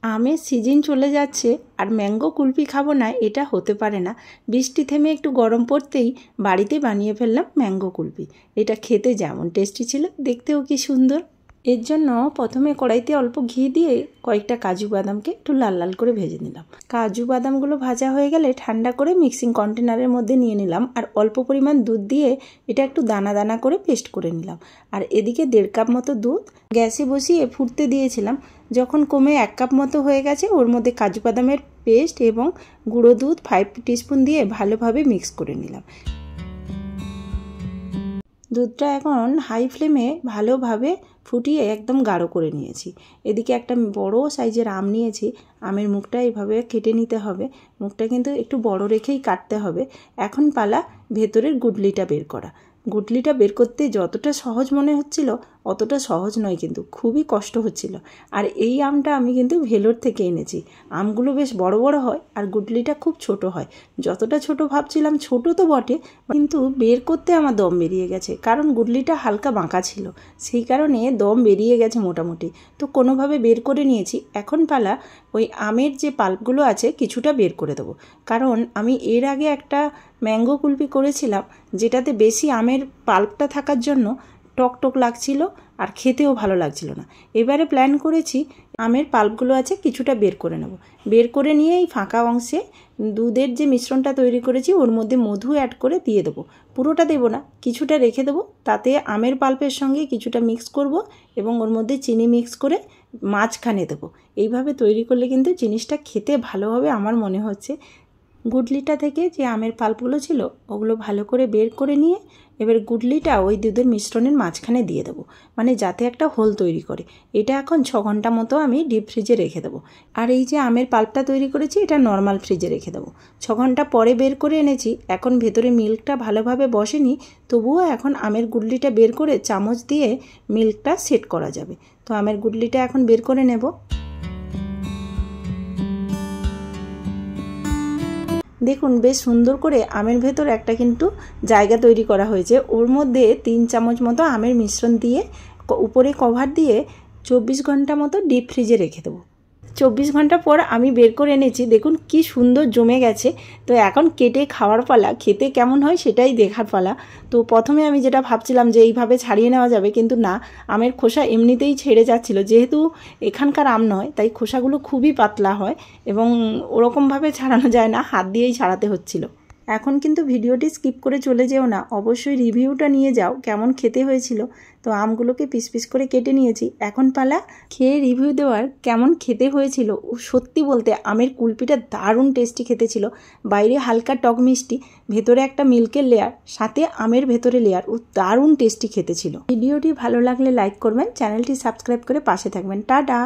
Amer season चले जाच्छे और मैंगो कुल्फी खाबो ना एटा होते पारे ना। बिस्टी थेमे एकटु गरम पड़तेई बाड़ीते बानिये फेललाम मैंगो कुल्फी। एटा खेते जेमन टेस्टी छिलो देखतेओ कि सुंदर। एर जन्य प्रथमे कड़ाईते अल्प घी दिए कयेकटा काजू बादामके एकटु लाल लाल करे भेजे निलाम। काजू बादामगुलो भाजा हये गेले ठंडा करे मिक्सिंग कन्टेनारेर मধ্যে निये निलाम और अल्प परिमाण दूध दिए एटा एकटु दाना दाना करे पेस्ट करे निलाम। और एदिके 1.5 কাপ मतो दूध गैसे बसिए फुटते दिएछिलाम। যখন কমে 1 কাপ মতো হয়ে গেছে ওর মধ্যে কাজু বাদামের পেস্ট এবং গুঁড়ো দুধ 5 টিস্পুন দিয়ে ভালোভাবে মিক্স করে নিলাম। দুধটা এখন হাই ফ্লেমে ভালোভাবে ফুটিয়ে একদম গাঢ় করে নিয়েছি। এদিকে একটা বড় সাইজের আম নিয়েছি। আমের মুখটা এইভাবে কেটে নিতে হবে। মুখটা কিন্তু একটু বড় রেখেই কাটতে হবে। এখন পালা ভেতরের গুটলিটা বের করা। গুটলিটা বের করতে যতটা সহজ মনে হচ্ছিল অতটা সহজ নয়, কিন্তু খুবই কষ্ট হচ্ছিল। আর এই আমটা আমি কিন্তু ভেলোর থেকে এনেছি। আমগুলো বেশ বড় বড় হয় আর গুটলিটা খুব ছোট হয়। যতটা ছোট ভাবছিলাম ছোট তো বটে, কিন্তু বের করতে আমার দম বেরিয়ে গেছে, কারণ গুটলিটা হালকা বাঁকা ছিল, সেই কারণে দম বেরিয়ে গেছে মোটামুটি। তো কোনোভাবে বের করে নিয়েছি। এখন পালা ওই আমের যে পাল্পগুলো আছে কিছুটা বের করে দেবো, কারণ আমি এর আগে একটা ম্যাঙ্গো কুলফি করেছিলাম যেটাতে বেশি আমের পাল্পটা থাকার জন্য টক টক লাগছিল আর খেতেও ভালো লাগছিল না। এবারে প্ল্যান করেছি আমের পাল্পগুলো আছে কিছুটা বের করে নেব। বের করে নিয়ে এই ফাঁকা অংশে দুধের যে মিশ্রণটা তৈরি করেছি ওর মধ্যে মধু অ্যাড করে দিয়ে দেবো। পুরোটা দেবো না, কিছুটা রেখে দেবো। তাতে আমের পাল্পের সঙ্গে কিছুটা মিক্স করব এবং ওর মধ্যে চিনি মিক্স করে মাঝখানে দেবো। এইভাবে তৈরি করলে কিন্তু জিনিসটা খেতে ভালো হবে আমার মনে হচ্ছে। গুটলিটা থেকে যে আমের পাল্পগুলো ছিল ওগুলো ভালো করে বের করে নিয়ে এবার গুটলিটা ওই দুধের মিশ্রণের মাঝখানে দিয়ে দেবো, মানে যাতে একটা হোল তৈরি করে। এটা এখন 6 ঘন্টা মতো আমি ডিপ ফ্রিজে রেখে দেবো। আর এই যে আমের পাল্পটা তৈরি করেছি এটা নর্মাল ফ্রিজে রেখে দেবো। 6 ঘন্টা পরে বের করে এনেছি। এখন ভেতরে মিল্কটা ভালোভাবে বসেনি, তবুও এখন আমের গুটলিটা বের করে চামচ দিয়ে মিল্কটা সেট করা যাবে। তো আমের গুটলিটা এখন বের করে নেব। দেখুন বেশ সুন্দর করে আমের ভেতর একটা কিন্তু জায়গা তৈরি করা হয়েছে। ওর মধ্যে 3 চামচ মতো আমের মিশ্রণ দিয়ে উপরে কভার দিয়ে 24 ঘন্টা মতো ডিপ ফ্রিজে রেখে দেবো। 24 ঘন্টা পর আমি বের করে এনেছি। দেখুন কি সুন্দর জমে গেছে। তো এখন কেটে খাওয়ার পালা, খেতে কেমন হয় সেটাই দেখার পালা। তো প্রথমে আমি যেটা ভাবছিলাম যে এইভাবে ছাড়িয়ে নেওয়া যাবে, কিন্তু না, আমের খোসা এমনিতেই ছেড়ে যাচ্ছিল। যেহেতু এখানকার আম নয় তাই খোসাগুলো খুবই পাতলা হয় এবং ওরকমভাবে ছাড়ানো যায় না, হাত দিয়েই ছাড়াতে হচ্ছিল। এখন কিন্তু ভিডিওটি স্কিপ করে চলে যেও না, অবশ্যই রিভিউটা নিয়ে যাও কেমন খেতে হয়েছিল। তো আমগুলোকে পিস পিস করে কেটে নিয়েছি। এখন পালা খেয়ে রিভিউ দেওয়ার কেমন খেতে হয়েছিল। ও সত্যি বলতে আমের কুলফিটা দারুণ টেস্টি খেতে ছিল। বাইরে হালকা টক মিষ্টি, ভেতরে একটা মিল্কের লেয়ার, সাথে আমের ভেতরে লেয়ার, ও দারুণ টেস্টি খেতে ছিল। ভিডিওটি ভালো লাগলে লাইক করবেন, চ্যানেলটি সাবস্ক্রাইব করে পাশে থাকবেন। টাটা।